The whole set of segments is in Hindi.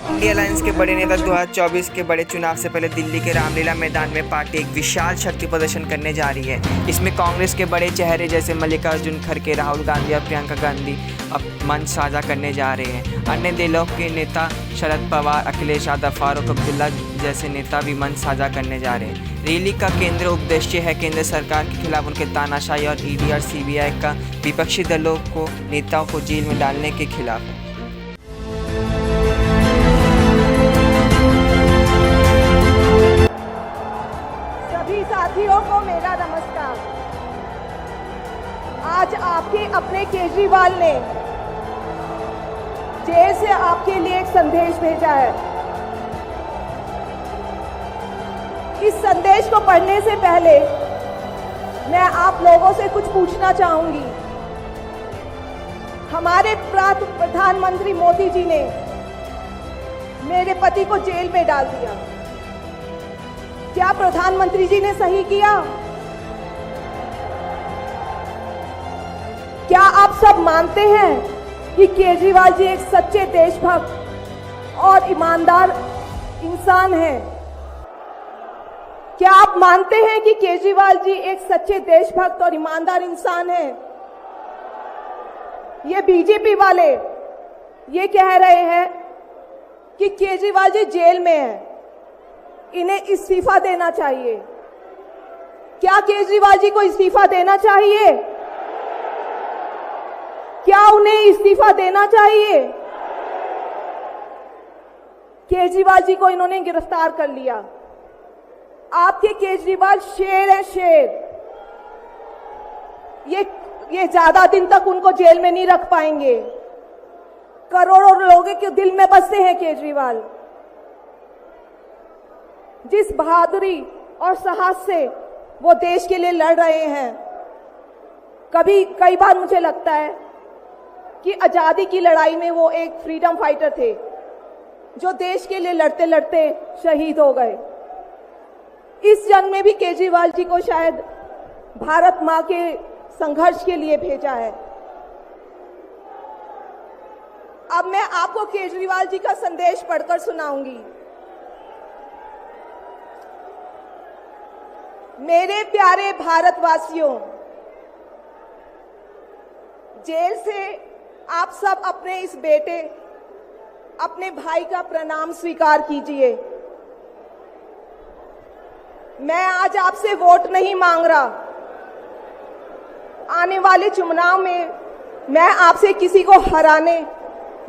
इंडिया अलायंस के बड़े नेता 2024 के बड़े चुनाव से पहले दिल्ली के रामलीला मैदान में पार्टी एक विशाल शक्ति प्रदर्शन करने जा रही है। इसमें कांग्रेस के बड़े चेहरे जैसे मल्लिकार्जुन खड़गे, राहुल गांधी और प्रियंका गांधी अब मंच साझा करने जा रहे हैं। अन्य दलों के नेता शरद पवार, अखिलेश यादव, फारूक अब्दुल्ला जैसे नेता भी मंच साझा करने जा रहे हैं। रैली का केंद्र उद्देश्य है केंद्र सरकार के खिलाफ उनके तानाशाही और ईडी और सीबीआई का विपक्षी दलों को नेताओं को जेल में डालने के खिलाफ है। सभी साथियों को मेरा नमस्कार। आज आपके अपने केजरीवाल ने जेल से आपके लिए एक संदेश भेजा है। इस संदेश को पढ़ने से पहले मैं आप लोगों से कुछ पूछना चाहूंगी। हमारे प्रधानमंत्री मोदी जी ने मेरे पति को जेल में डाल दिया। क्या प्रधानमंत्री जी ने सही किया? क्या आप सब मानते हैं कि केजरीवाल जी एक सच्चे देशभक्त और ईमानदार इंसान हैं? क्या आप मानते हैं कि केजरीवाल जी एक सच्चे देशभक्त और ईमानदार इंसान हैं? ये बीजेपी वाले ये कह रहे हैं कि केजरीवाल जी जेल में हैं, इन्हें इस्तीफा देना चाहिए। क्या केजरीवाल जी को इस्तीफा देना चाहिए? क्या उन्हें इस्तीफा देना चाहिए? केजरीवाल जी को इन्होंने गिरफ्तार कर लिया। आपके केजरीवाल शेर है, शेर। ये ज्यादा दिन तक उनको जेल में नहीं रख पाएंगे। करोड़ों लोगों के दिल में बसते हैं केजरीवाल। जिस बहादुरी और साहस से वो देश के लिए लड़ रहे हैं, कई बार मुझे लगता है कि आजादी की लड़ाई में वो एक फ्रीडम फाइटर थे जो देश के लिए लड़ते लड़ते शहीद हो गए। इस जंग में भी केजरीवाल जी को शायद भारत मां के संघर्ष के लिए भेजा है। अब मैं आपको केजरीवाल जी का संदेश पढ़कर सुनाऊंगी। मेरे प्यारे भारतवासियों, जेल से आप सब अपने इस बेटे, अपने भाई का प्रणाम स्वीकार कीजिए। मैं आज आपसे वोट नहीं मांग रहा। आने वाले चुनाव में मैं आपसे किसी को हराने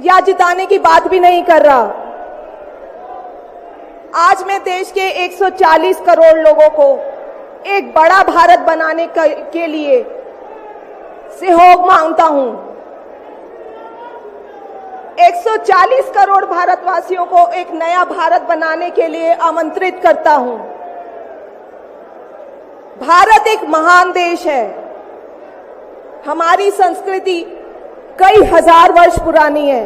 या जिताने की बात भी नहीं कर रहा। आज मैं देश के 140 करोड़ लोगों को एक बड़ा भारत बनाने के लिए सहयोग मांगता हूं। 140 करोड़ भारतवासियों को एक नया भारत बनाने के लिए आमंत्रित करता हूं। भारत एक महान देश है। हमारी संस्कृति कई हजार वर्ष पुरानी है।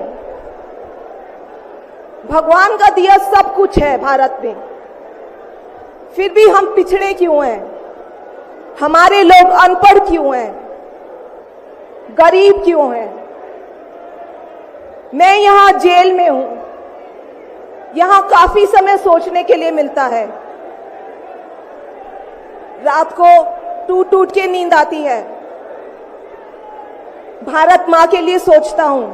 भगवान का दिया सब कुछ है भारत में, फिर भी हम पिछड़े क्यों हैं? हमारे लोग अनपढ़ क्यों हैं? गरीब क्यों हैं? मैं यहां जेल में हूं। यहां काफी समय सोचने के लिए मिलता है। रात को टूट टूट के नींद आती है। भारत मां के लिए सोचता हूं।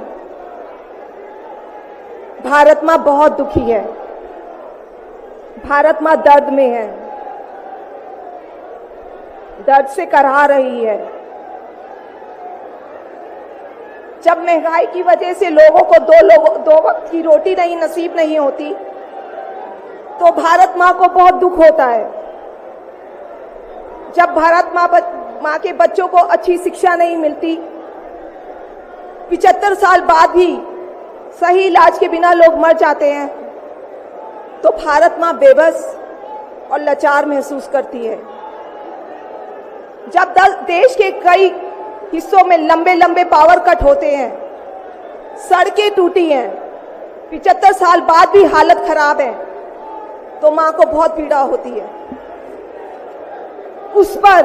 भारत मां बहुत दुखी है। भारत मां दर्द में है, दर्द से कराह रही है। जब महंगाई की वजह से लोगों को दो वक्त की रोटी नसीब नहीं होती, तो भारत मां को बहुत दुख होता है। जब भारत मां के बच्चों को अच्छी शिक्षा नहीं मिलती, 75 साल बाद भी सही इलाज के बिना लोग मर जाते हैं, तो भारत मां बेबस और लाचार महसूस करती है। जब देश के कई हिस्सों में लंबे लंबे पावर कट होते हैं, सड़कें टूटी हैं, 75 साल बाद भी हालत खराब है, तो मां को बहुत पीड़ा होती है। उस पर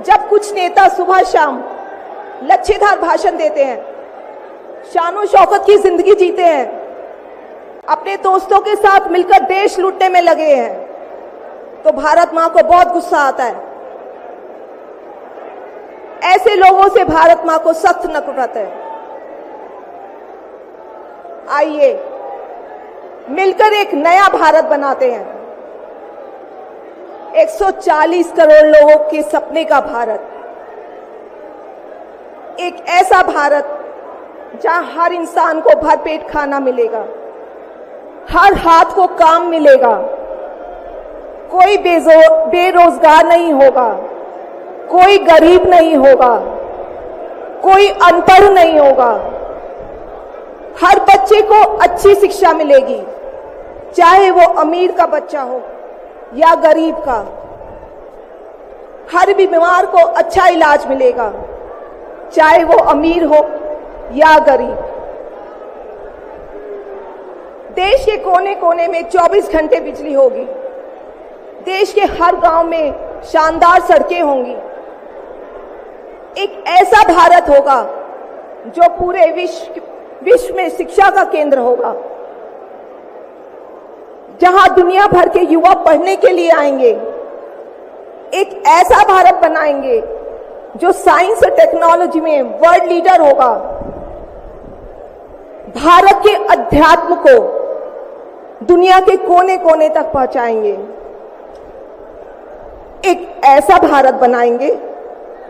जब कुछ नेता सुबह शाम लच्छेदार भाषण देते हैं, शानो शौकत की जिंदगी जीते हैं, अपने दोस्तों के साथ मिलकर देश लूटने में लगे हैं, तो भारत मां को बहुत गुस्सा आता है। ऐसे लोगों से भारत मां को सख्त नफरत है। आइए मिलकर एक नया भारत बनाते हैं, 140 करोड़ लोगों के सपने का भारत, एक ऐसा भारत जहां हर इंसान को भरपेट खाना मिलेगा, हर हाथ को काम मिलेगा, कोई बेरोजगार नहीं होगा, कोई गरीब नहीं होगा, कोई अनपढ़ नहीं होगा, हर बच्चे को अच्छी शिक्षा मिलेगी, चाहे वो अमीर का बच्चा हो या गरीब का। हर बीमार को अच्छा इलाज मिलेगा, चाहे वो अमीर हो या गरीब। देश के कोने कोने में 24 घंटे बिजली होगी, देश के हर गांव में शानदार सड़कें होंगी। एक ऐसा भारत होगा जो पूरे विश्व में शिक्षा का केंद्र होगा, जहां दुनिया भर के युवा पढ़ने के लिए आएंगे। एक ऐसा भारत बनाएंगे जो साइंस और टेक्नोलॉजी में वर्ल्ड लीडर होगा। भारत के अध्यात्म को दुनिया के कोने कोने तक पहुंचाएंगे। एक ऐसा भारत बनाएंगे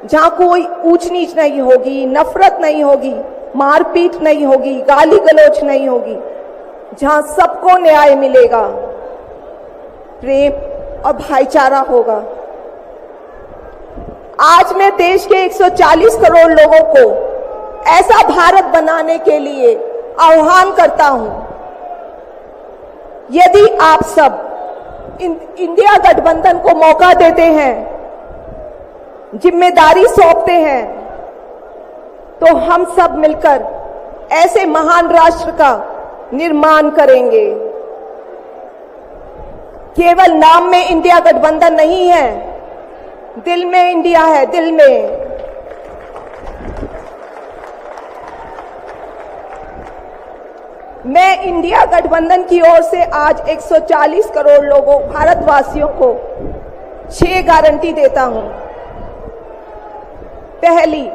जहां कोई ऊंच नीच नहीं होगी, नफरत नहीं होगी, मारपीट नहीं होगी, गाली गलौज नहीं होगी, जहां सबको न्याय मिलेगा, प्रेम और भाईचारा होगा। आज मैं देश के 140 करोड़ लोगों को ऐसा भारत बनाने के लिए आह्वान करता हूं। यदि आप सब इंडिया गठबंधन को मौका देते हैं, जिम्मेदारी सौंपते हैं, तो हम सब मिलकर ऐसे महान राष्ट्र का निर्माण करेंगे। केवल नाम में इंडिया गठबंधन नहीं है, दिल में इंडिया है, दिल में। मैं इंडिया गठबंधन की ओर से आज 140 करोड़ लोगों भारतवासियों को 6 गारंटी देता हूं। पहली,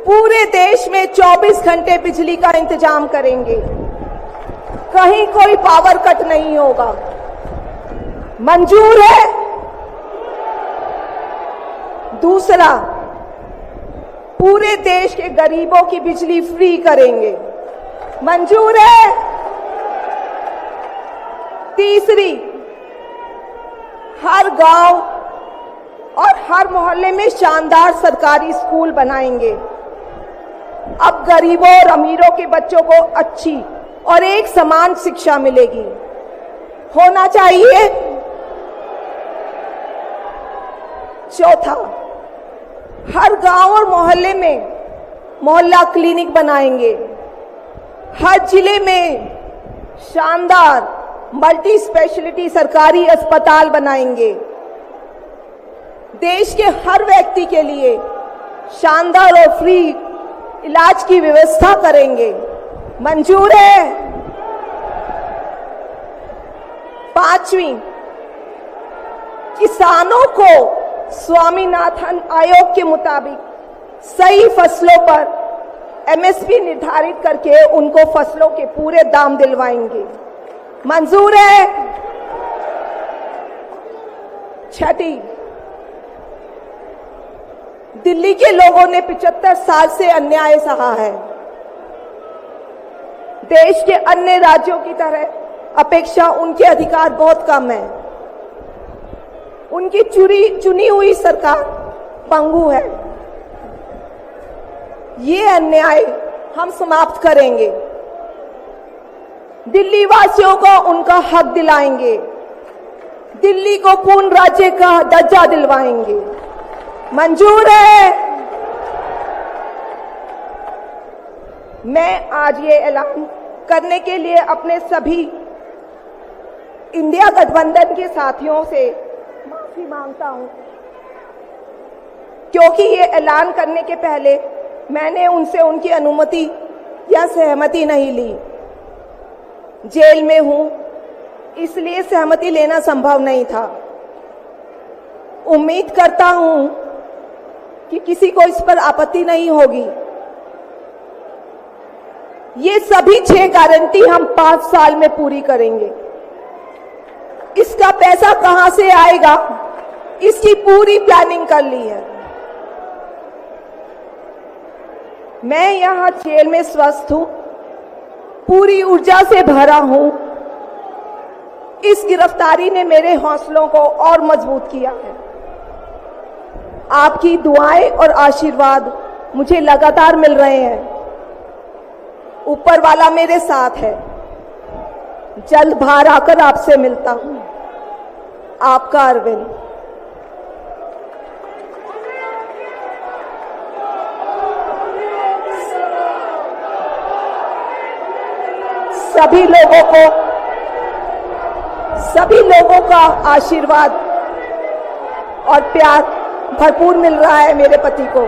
पूरे देश में 24 घंटे बिजली का इंतजाम करेंगे, कहीं कोई पावर कट नहीं होगा। मंजूर है? दूसरा, पूरे देश के गरीबों की बिजली फ्री करेंगे, मंजूर है? तीसरी, हर गांव और हर मोहल्ले में शानदार सरकारी स्कूल बनाएंगे। अब गरीबों और अमीरों के बच्चों को अच्छी और एक समान शिक्षा मिलेगी, होना चाहिए। चौथा, हर गांव और मोहल्ले में मोहल्ला क्लिनिक बनाएंगे, हर जिले में शानदार मल्टी स्पेशलिटी सरकारी अस्पताल बनाएंगे, देश के हर व्यक्ति के लिए शानदार और फ्री इलाज की व्यवस्था करेंगे, मंजूर है? पांचवी, किसानों को स्वामीनाथन आयोग के मुताबिक सही फसलों पर एमएसपी निर्धारित करके उनको फसलों के पूरे दाम दिलवाएंगे, मंजूर है? छठी, दिल्ली के लोगों ने 75 साल से अन्याय सहा है। देश के अन्य राज्यों की तरह अपेक्षा उनके अधिकार बहुत कम है। उनकी चुनी हुई सरकार पंगु है। ये अन्याय हम समाप्त करेंगे, दिल्ली वासियों को उनका हक दिलाएंगे, दिल्ली को पूर्ण राज्य का दर्जा दिलवाएंगे, मंजूर है? मैं आज ये ऐलान करने के लिए अपने सभी इंडिया गठबंधन के साथियों से माफी मांगता हूं, क्योंकि ये ऐलान करने के पहले मैंने उनसे उनकी अनुमति या सहमति नहीं ली। जेल में हूं, इसलिए सहमति लेना संभव नहीं था। उम्मीद करता हूं कि किसी को इस पर आपत्ति नहीं होगी। ये सभी 6 गारंटी हम 5 साल में पूरी करेंगे। इसका पैसा कहां से आएगा, इसकी पूरी प्लानिंग कर ली है। मैं यहां जेल में स्वस्थ हूं, पूरी ऊर्जा से भरा हूं। इस गिरफ्तारी ने मेरे हौसलों को और मजबूत किया है। आपकी दुआएं और आशीर्वाद मुझे लगातार मिल रहे हैं। ऊपर वाला मेरे साथ है। जल्द बाहर आकर आपसे मिलता हूं। आपका अरविंद। सभी लोगों का आशीर्वाद और प्यार भरपूर मिल रहा है मेरे पति को।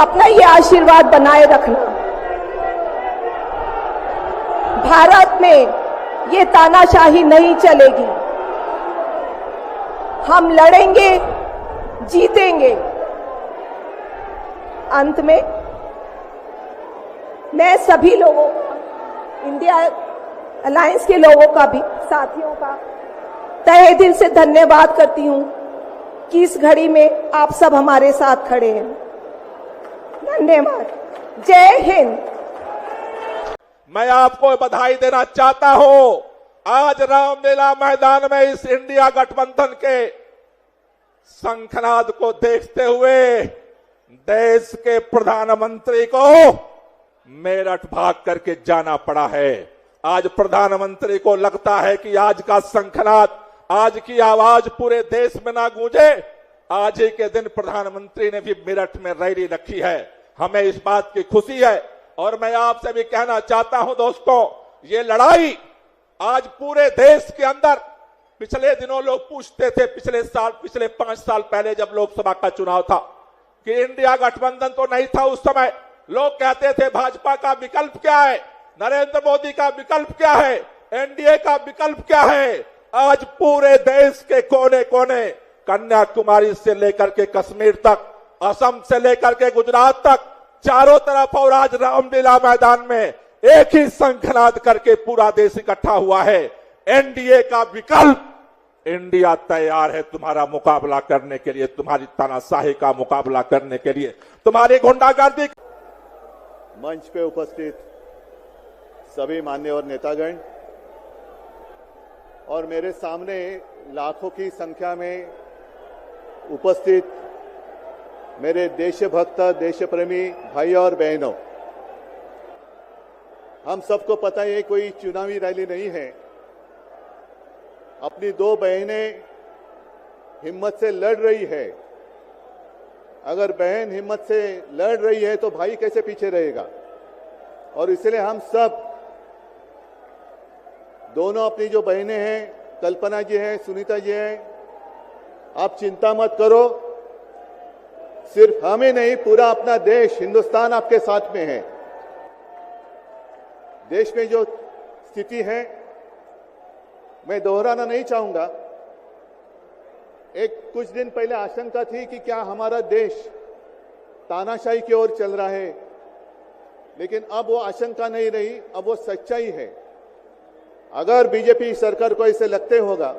अपना ये आशीर्वाद बनाए रखना। भारत में ये तानाशाही नहीं चलेगी। हम लड़ेंगे, जीतेंगे। अंत में मैं सभी लोगों को, इंडिया अलायंस के लोगों का भी, साथियों का तहे दिल से धन्यवाद करती हूं कि इस घड़ी में आप सब हमारे साथ खड़े हैं। धन्यवाद। जय हिंद। मैं आपको बधाई देना चाहता हूं। आज रामलीला मैदान में इस इंडिया गठबंधन के शंखनाद को देखते हुए देश के प्रधानमंत्री को मेरठ भाग करके जाना पड़ा है। आज प्रधानमंत्री को लगता है कि आज का शंखनाद, आज की आवाज पूरे देश में ना गूंजे। आज ही के दिन प्रधानमंत्री ने भी मेरठ में रैली रखी है। हमें इस बात की खुशी है और मैं आपसे भी कहना चाहता हूं दोस्तों, ये लड़ाई आज पूरे देश के अंदर, पिछले दिनों लोग पूछते थे, पिछले 5 साल पहले जब लोकसभा का चुनाव था कि इंडिया गठबंधन तो नहीं था उस समय, लोग कहते थे भाजपा का विकल्प क्या है, नरेंद्र मोदी का विकल्प क्या है, एनडीए का विकल्प क्या है। आज पूरे देश के कोने कोने, कन्याकुमारी से लेकर के कश्मीर तक, असम से लेकर के गुजरात तक, चारों तरफ और आज रामलीला मैदान में एक ही शंखनाद करके पूरा देश इकट्ठा हुआ है। एनडीए का विकल्प, इंडिया तैयार है तुम्हारा मुकाबला करने के लिए, तुम्हारी तानाशाही का मुकाबला करने के लिए, तुम्हारी गुंडागर्दी। मंच पे उपस्थित सभी मान्यवर नेतागण और मेरे सामने लाखों की संख्या में उपस्थित मेरे देशभक्त, देशप्रेमी भाई और बहनों, हम सबको पता है कोई चुनावी रैली नहीं है। अपनी 2 बहनें हिम्मत से लड़ रही है। अगर बहन हिम्मत से लड़ रही है तो भाई कैसे पीछे रहेगा। और इसलिए हम सब दोनों अपनी जो बहनें हैं, कल्पना जी हैं, सुनीता जी हैं, आप चिंता मत करो। सिर्फ हमें नहीं, पूरा अपना देश, हिंदुस्तान आपके साथ में है। देश में जो स्थिति है मैं दोहराना नहीं चाहूंगा। कुछ दिन पहले आशंका थी कि क्या हमारा देश तानाशाही की ओर चल रहा है, लेकिन अब वो आशंका नहीं रही, अब वो सच्चाई है। अगर बीजेपी सरकार को ऐसे लगते होगा